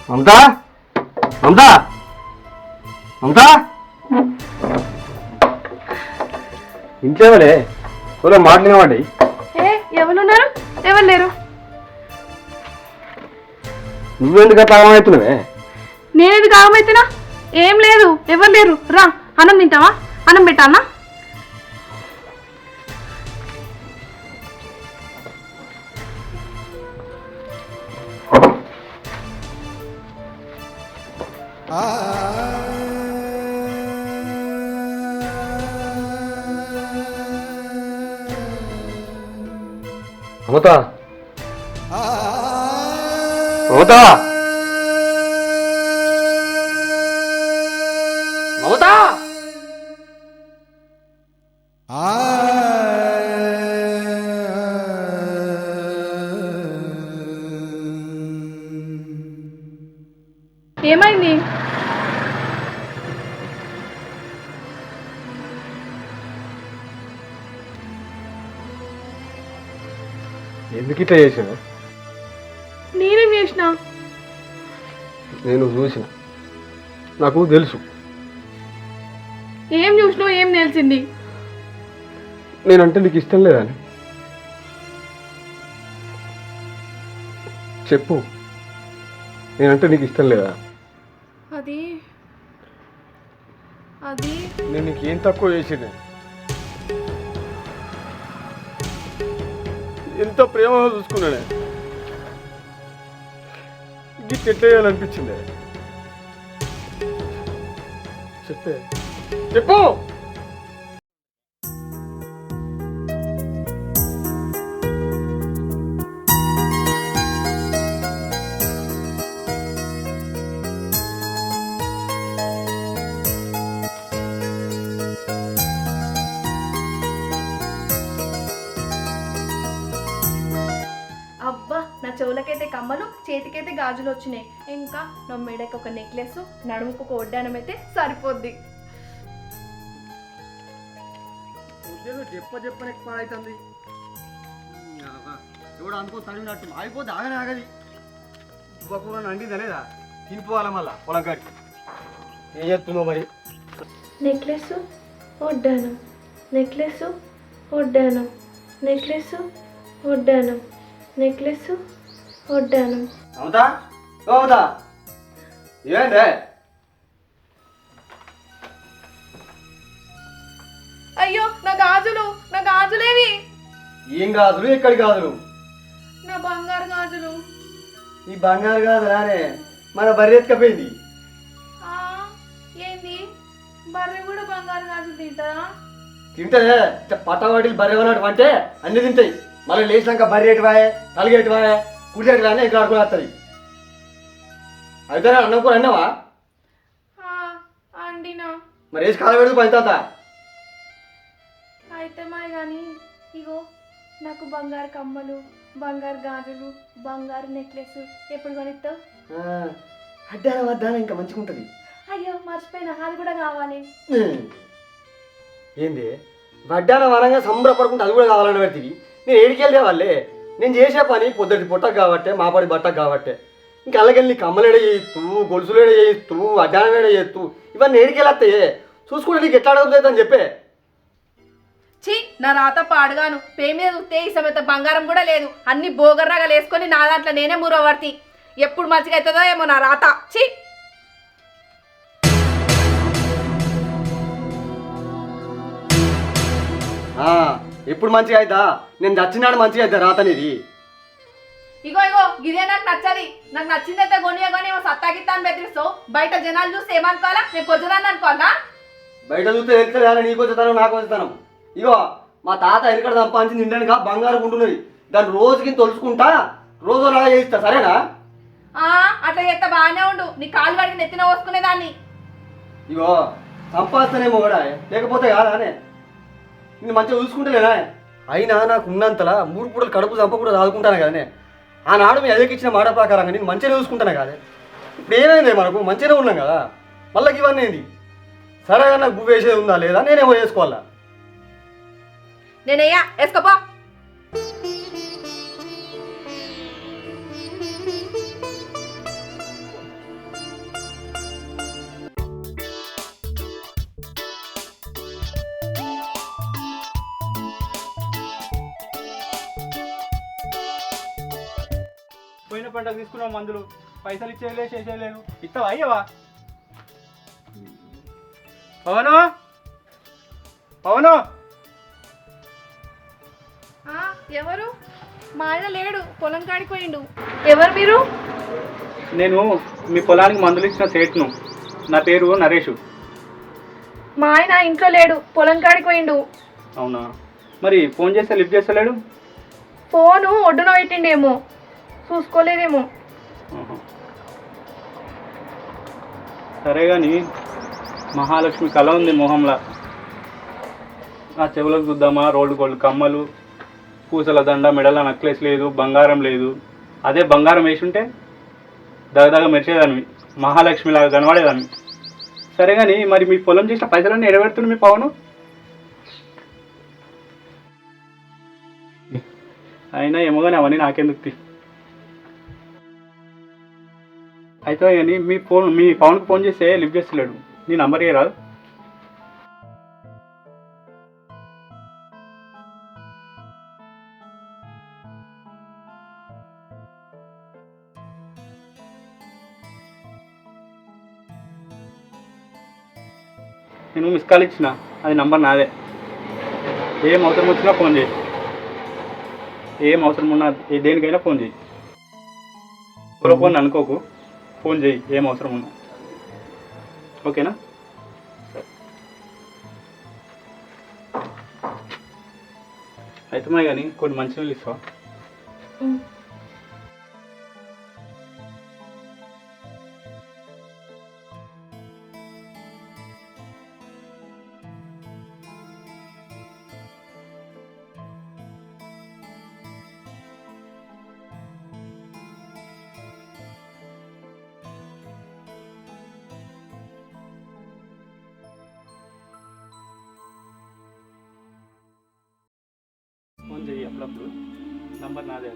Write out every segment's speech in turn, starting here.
మమతా మమతా మమతా ఇంట్లో ఎవరే ఎవరో మాట్లాడేవాడి ఎవరున్నారు? ఎవరు లేరు. నువ్వెందుకు అట్లా ఆగమవుతున్నావే? నేనెందుకు ఆగమవుతున్నా? ఏం లేదు, ఎవరు లేరు. రా, అన్నం తింటావా? అన్నం పెట్టాలా? మమతా మమతా మమతా ఏమైంది? ఎందుకు ఇట్లా చేసాను? నేనేం చేసినా? నేను చూసిన, నాకు తెలుసు. ఏం చూసినావు? ఏం తెలిసింది? నేనంటే నీకు ఇష్టం లేదని చెప్పు. నేనంటే నీకు ఇష్టం లేదా? అది అది నేను నీకేం తక్కువ చేసింది? ఎంత ప్రేమగా చూసుకున్నానే, గిట్ ఎట్లా చేయాలనిపించింది? చెప్పే చెప్పు. అబ్బా, నా చెవులకైతే కమ్మలు, చేతికైతే గాజులు వచ్చినాయి. ఇంకా నా మెడకి ఒక నెక్లెస్, నడుముకు ఒక ఒడ్డానం అయితే సరిపోద్ది. చెప్పని ఎక్కువ అవుతుంది. ఎవడు అనుకో చదివినట్టు అయిపోతే ఆగనే ఆగది. కూర అండిందా లేదా? తినిపోవాలా మళ్ళా పొలం కాడికి. ఏం చెప్తున్నావు మరి? నెక్లెస్, ఒడ్డానం, నెక్లెస్, ఒడ్డానం, నెక్లెస్, ఒడ్డానం, నెక్లెస్, ఒడ్డానం. అవుతా అవుతా ఏంటే? అయ్యో, నా గాజులు, నా గాజులేవి? ఏం గాజులు? ఎక్కడి గాజులు? నా బంగారు గాజులు. ఈ బంగారు గాజు రానే మన బర్రె ఎత్తుకపోయింది. ఏంది, బర్రె కూడా బంగారు గాజులు తింటారా? తింటే పట్టవాటికి బర్రె ఉన్నట్టు అంటే అన్ని తింటాయి. మళ్ళీ లేచినాక బర్రె ఎటువాయే, తలగెటువాయే, కుడిచెట్టు కానీ ఇక్కడ ఆడుకుని వస్తుంది. అయితే అన్నం కూడా అన్నావా? అండినా. మరి వేసి కాల పెడుతూ పని తాత. అయితే మాయ కానీ ఇగో నాకు బంగారు కమ్మలు, బంగారు గాజులు, బంగారు నెక్లెస్ ఎప్పుడు కొనిస్తావు? అడ్డాన వడ్డాన ఇంకా మంచిగా ఉంటుంది. అయ్యో మర్చిపోయినా, అది కూడా కావాలి. ఏంది వడ్డాన వరంగా సంబరపడుకుంటే అది కూడా కావాలని పెడుతుంది. నేను ఏడికెళ్ళే వాళ్ళే, నేను చేసే పని పొద్దుటి పుట్టకు కాబట్టే, మాపడి బట్టకు కాబట్టే. ఇంకా అలాగెళ్ళి కమ్మలేడ చేయిస్తూ, గొలుసులేడ చేయిస్తూ, అడ్డానమేడ చేస్తూ ఇవన్నీ ఏడికెళ్ళాస్తాయే. చూసుకుంటే నీకు ఎట్లా అడుగుతుంది అని చెప్పే. ఛీ, నా రాత పాడుగాను. పే మీద చూస్తే ఈ సమేత బంగారం కూడా లేదు. అన్ని బోగర్రాగా వేసుకొని నా దాంట్లో నేనే మూరవర్తి. ఎప్పుడు మంచిగా అవుతుందో ఏమో నా రాత. ఛీ. ఎప్పుడు మంచిగా అవుతా? నేను చచ్చినాడు మంచిగా అవుతా రాత అనేది. ఇగో ఇగో గిదే నాకు నచ్చది. నాకు నచ్చిందైతే కొని సత్తాగిత్తాను బెదిరిస్తావు. బయట జనాలు చూస్తే ఏమనుకోవాలా? నేను పొద్దుదాన్ని అనుకోవాలా? బయట చూస్తే ఎక్కడ నీకు వచ్చేతాను, నాకు వచ్చేతాను. ఇగో మా తాత ఎక్కడ సంపాదించి నిండనుక బంగారం ఉంటున్నది. దాన్ని రోజుకి తొలుచుకుంటా రోజు అలా చేయిస్తా, సరేనా? అట్లా చేస్తా బాగానే ఉండు. నీ కాలు కడిగి నెత్తిన పోసుకునేదాన్ని. ఇగో సంపాదిస్తానేమో కూడా, లేకపోతే కాదానే. నేను మంచిగా చూసుకుంటలేనా? అయినా నాకు ఉన్నంతలా 3 పూటలు కడుపు చంప కూడా చదువుకుంటాను కదనే. ఆనాడు మీ ఎదురుకిచ్చిన మాట ప్రకారంగా నేను మంచిగానే చూసుకుంటాను కాదే. ఇప్పుడు ఏమైంది, మనకు మంచిగానే ఉన్నాం కదా, మళ్ళీ ఇవన్నీ ఏంది? సరేగా నాకు బువ్వ వేసేది ఉందా లేదా, నేనేమో వేసుకోవాలా? నేనయ్యా వేసుకోపో. పంటకు తీసుకున్నావు మందులు, పైసలు ఇచ్చేయలే చేసేయలేను. ఇస్తావా అయ్యవా? పవను పవను ఎవరు? మా ఆయన లేడు, పొలం కాడికి పోయిండు. ఎవరు మీరు? నేను మీ పొలానికి మందులు ఇచ్చిన సేట్ను. నా పేరు నరేషు. మా ఆయన ఇంట్లో లేడు, పొలం కాడికి పోయిండు. అవునా? మరి ఫోన్ చేస్తే లిఫ్ట్ చేస్తలేడు? ఫోను ఒడ్డున పెట్టిండేమో, చూసుకోలేదేమో. సరే కానీ మహాలక్ష్మి కళ ఉంది మొహంలా. ఆ చెవులకు చూద్దామా, రోడ్డు గోల్డ్ కమ్మలు, పూసల దండ, మెడల నెక్లెస్ లేదు, బంగారం లేదు. అదే బంగారం వేసుంటే దగదగ మెరిచేదాన్ని, మహాలక్ష్మిలాగా కనబడేదాన్ని. సరే కానీ మరి మీ పొలం చేసిన పైసలన్నీ ఎడబెడుతుంది మీ పవను? అయినా ఏమో కానీ అవన్నీ నాకెందుకు. అయితే కానీ మీ పవన్కి ఫోన్ చేస్తే లిఫ్ట్ చేస్తలేడు. నీ నంబర్ ఏ రాదు? నేను మిస్ కాల్ ఇచ్చిన, అది నంబర్ నాదే. ఏం అవసరం వచ్చినా ఫోన్ చేయి, ఏం అవసరం ఉన్నా దేనికైనా ఫోన్ చేయి. ఎవరో ఫోన్ అనుకోకు, ఫోన్ చేయి ఏం అవసరం ఉన్నా. ఓకేనా? అయితే కానీ కొన్ని మంచి నీళ్ళు ఇస్తావా? ఫోన్ చెయ్యి అప్పుడప్పుడు, నంబర్ నాదే.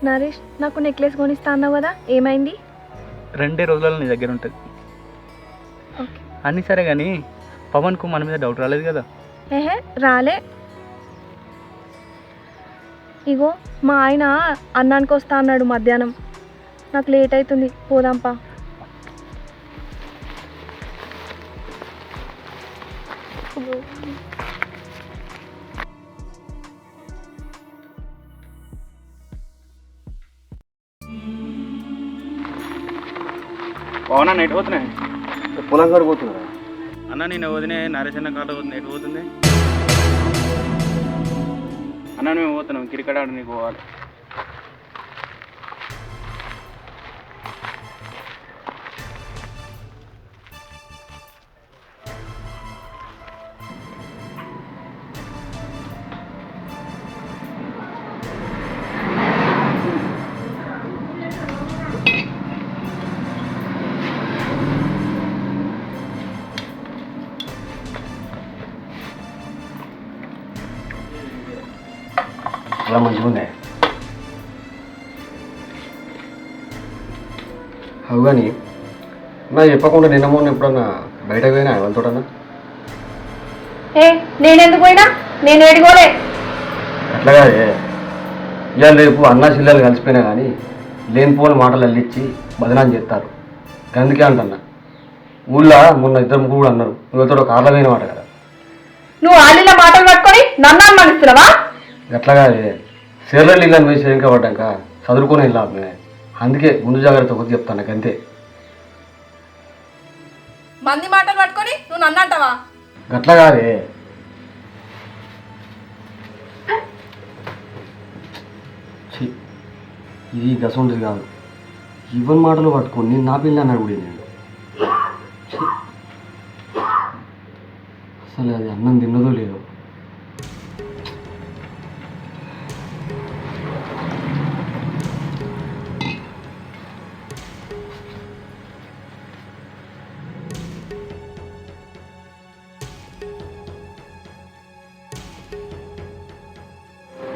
నరేష్, నాకు నెక్లెస్ కొనిస్తా అన్నావు కదా, ఏమైంది? 2 రోజులలో నీ దగ్గర ఉంటుంది. ఓకే. అన్నీ సరే కానీ పవన్కు మన మీద డౌట్ రాలేదు కదా? ఏహే రాలే. ఇగో మా ఆయన అన్నానికి వస్తా అన్నాడు మధ్యాహ్నం. నాకు లేట్ అవుతుంది, పోదాంపా. పవన్ అన్న ఎటు పోతున్నాయి? పొలం కాడికి పోతున్నారా? అన్న నేను వదినే నరేష్ అన్న కాళ్ళు పోతుంది. ఎటు పోతుంది అన్న? మేము పోతున్నాం, క్రికెట్ ఆడ నీకు పోవాలి. అలా మంచిగా ఉన్నాయి. అవు కానీ నా చెప్పకుండా నిన్న మొన్న ఎప్పుడన్నా బయటకు పోయినా వాళ్ళతోటన్నా? నేనెందుకు పోయినా? నేను ఏడుకోలే. అట్లా కాదే, ఇవాళ రేపు అన్నా చిల్లలు కలిసిపోయినా కానీ లేనిపోని మాటలు అల్లిచ్చి బదనాన్ని చేస్తారు. అందుకే అంటన్నా, ఊళ్ళో మొన్న 2 ముగ్గురు కూడా అన్నారు నువ్వుతో కార్లో పోయిన మాట కదా. నువ్వు ఆలీల మాటలు పట్టుకొని నన్ను అనుమానిస్తున్నావా? ఎట్లాగా సేర్ల నీళ్ళని పోయి సేంక పడ్డాక చదువుకుని వెళ్ళామే, అందుకే ముందు జాగ్రత్త కొద్ది చెప్తాను నాకు అంతే. మంది మాటలు పట్టుకొని నువ్వు నన్ను అంటావా? గట్లాగాదే ఇది గసంటిది కాదు. ఇవన్నీ మాటలు పట్టుకొని నేను నా పిల్ల అన్నాడు కూడా నేను. అసలు అది అన్నం తిన్నదో లేదో.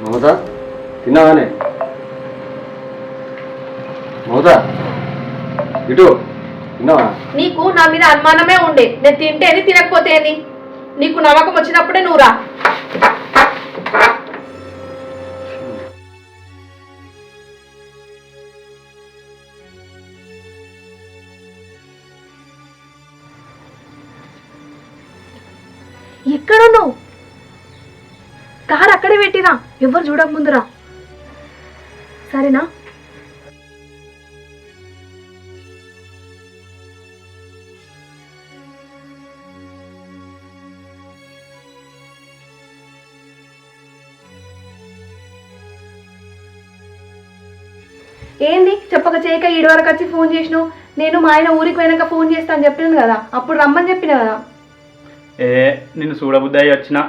మమత తిన్నావానే? మమత ఇటు తిన్నావా? నీకు నా మీద అనుమానమే ఉండే, నేను తింటేని తినకపోతేని. నీకు నమ్మకం వచ్చినప్పుడే నువ్వు రా. ఎక్కడున్నావు? కారు అక్కడే పెట్టిరా, ఎవరు చూడక ముందురా, సరేనా? ఏంది చెప్పక చేయక ఈడు వరకు వచ్చి ఫోన్ చేసినావు? నేను మా ఆయన ఊరికి పోయినాక ఫోన్ చేస్తా అని చెప్పినాను కదా, అప్పుడు రమ్మని చెప్పిన కదా. నిన్ను చూడబుద్ధి అయ్యి వచ్చిన.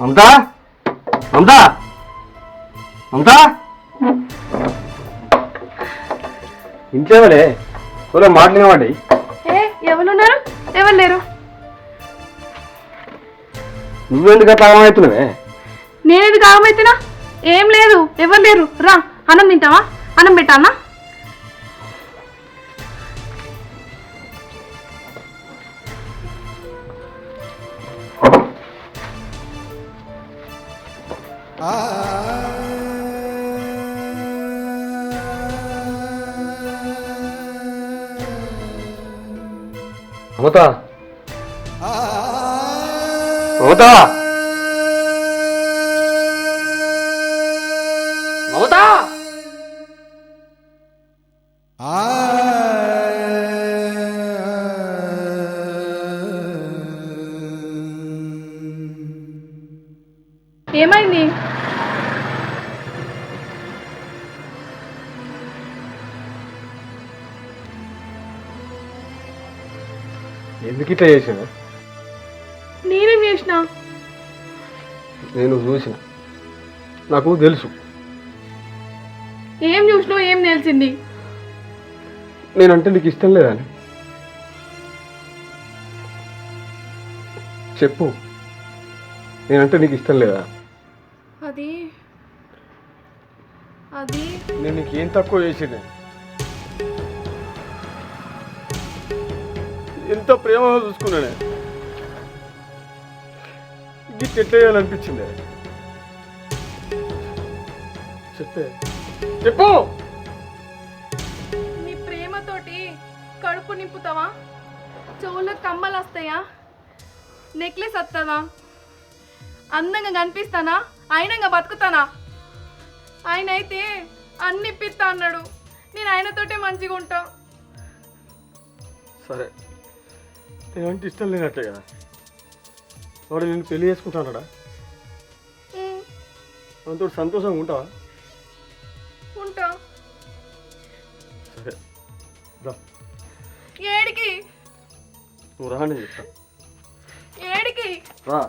మమతా మమతా మమతా ఇంకేమలే ఎవరో మాట్లాడినవాడి. ఎవరున్నారు? ఎవరు లేరు. నువ్వెందుకు అట్లా ఆగమవుతున్నావే? నేనేది కాగమైతున్నా? ఏం లేదు, ఎవరు లేరు. రా, అన్నం తింటావా? అన్నం పెట్టానా? మమతా మమతా మమతా ఏమైంది? ఎందుకు ఇట్లా చేసిన? నేనేం చేసినా? నేను చూసిన, నాకు తెలుసు. ఏం చూసినావు? ఏం తెలిసింది? నేనంటే నీకు ఇష్టం లేదా అని చెప్పు. నేనంటే నీకు ఇష్టం లేదా? అది అది నేను నీకేం తక్కువ చేసింది? ఎంత ప్రేమగా చూసుకున్నానే, గిట్ ఎట్లా చేయాలనిపించింది? చెప్పే చెప్పు. నీ ప్రేమతోటి కడుపు నింపుతావా? చెవులకు కమ్మలు వస్తాయా? నెక్లెస్ వస్తుందా? అందంగా కనిపిస్తానా? ఆయనంగా బతుకుతానా? ఆయన అయితే అన్ని ఇప్పిస్తా అన్నాడు. నేను ఆయనతోటే మంచిగా ఉంటా. సరే, నేనంటే ఇష్టం లేనట్టే కదా. వాడు నేను పెళ్లి చేసుకుంటానడా? అంతో సంతోషంగా ఉంటావా? ఉంటా. సరే రా. ఏడికి? నువ్వు రా, నేను చెప్తా. ఏడికి? రా.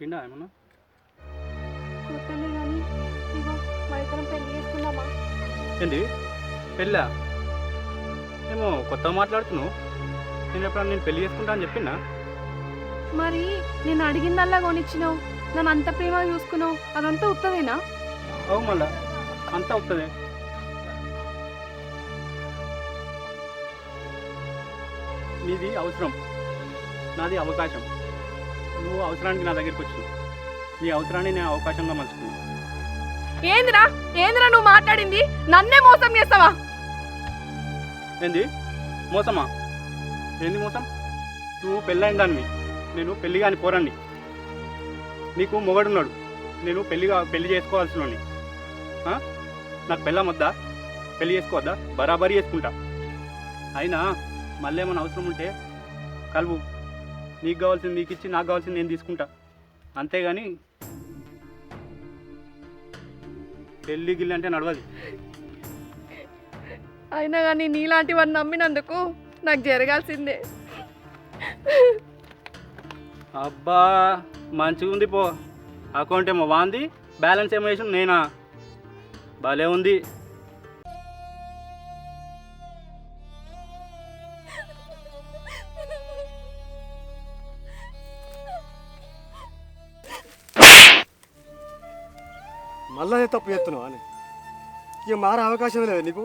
కొట్టిండా ఏమన్నా? కొట్టలే కానీ ఇగో మా ఇద్దరం పెళ్లి చేసుకుందామా? ఏంది పెళ్ళా? ఏమో కొత్తగా మాట్లాడుతున్నావు. నేను ఎప్పుడన్నా నేను పెళ్లి చేసుకుంటా అని చెప్పిందా? మరి నేను అడిగిందల్లా కొనిచ్చినావు, నన్ను అంత ప్రేమగా చూసుకున్నావు, అదంతా ఉత్తదేనా? అవు మళ్ళా అంతా వస్తుంది. నీది అవసరం, నాది అవకాశం. నువ్వు అవసరానికి నా దగ్గరికి వచ్చినావు. నీ అవసరాన్ని నేను అవకాశంగా మలుచుకున్నాను. ఏందిరా ఏందిరా నువ్వు మాట్లాడింది? నన్నే మోసం చేస్తావా? ఏంది మోసమా? ఏంది మోసం? నువ్వు పెళ్ళైన దాన్ని, నేను పెళ్లి కాని పోరండి. నీకు మొగడున్నాడు, నేను పెళ్లి చేసుకోవాల్సిన. నాకు పెళ్ళం వద్దా? పెళ్లి చేసుకోవద్దా? బరాబరీ చేసుకుంటా. అయినా మళ్ళీ ఏమైనా అవసరం ఉంటే కలువు. నీకు కావాల్సింది నీకు ఇచ్చి, నాకు కావాల్సింది నేను తీసుకుంటా. అంతేగాని పెళ్ళి గిల్లి అంటే నడవది. అయినా కానీ నీలాంటి వాడిని నమ్మినందుకు నాకు జరగాల్సిందే. అబ్బా మంచిగా ఉంది పో. అకౌంట్ ఏమో వాంది, బ్యాలెన్స్ ఏమో వేసి నేనా? భలే ఉంది. మళ్ళా తప్పు చేస్తున్నావు అని ఇక మారే అవకాశం లేదు నీకు.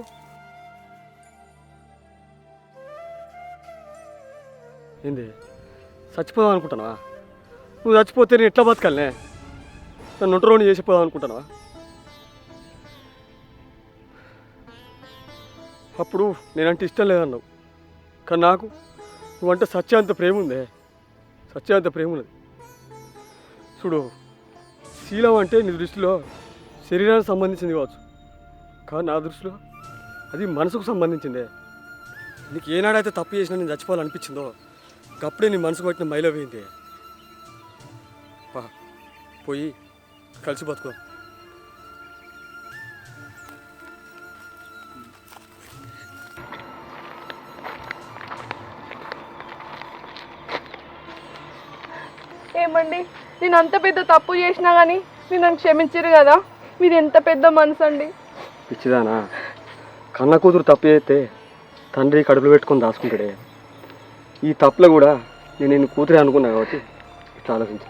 ఏంది చచ్చిపోదాం అనుకుంటున్నావా? నువ్వు చచ్చిపోతే నేను ఎట్లా బతకాలనే? నన్ను ఒంటరోని చేసిపోదాం అనుకుంటున్నావా? అప్పుడు నేనంటే ఇష్టం లేదన్నావు, కానీ నాకు నువ్వంటే సత్యాంత ప్రేమ ఉందే. సత్యాంత ప్రేమ ఉన్నది. చూడు, శీలం అంటే నీ దృష్టిలో శరీరానికి సంబంధించింది కావచ్చు, కానీ నా దృష్టిలో అది మనసుకు సంబంధించిందే. నీకు ఏనాడైతే తప్పు చేసినా నేను చచ్చిపోవాలనిపించిందో అప్పుడే నీ మనసుకు పట్టిన మైలో పోయింది. పోయి కలిసి బతుకో. ఏమండి, నేను అంత పెద్ద తప్పు చేసినా కానీ మీరు నన్ను క్షమించారు కదా. మీరు ఎంత పెద్ద మనసు అండి. పిచ్చిదానా, కన్న కూతురు తప్పు చేస్తే తండ్రి కడుపులో పెట్టుకొని దాచుకుంటాడే. ఈ తప్పులో కూడా నేను కూతురే అనుకున్నా కాబట్టి ఇట్లా ఆలోచించా.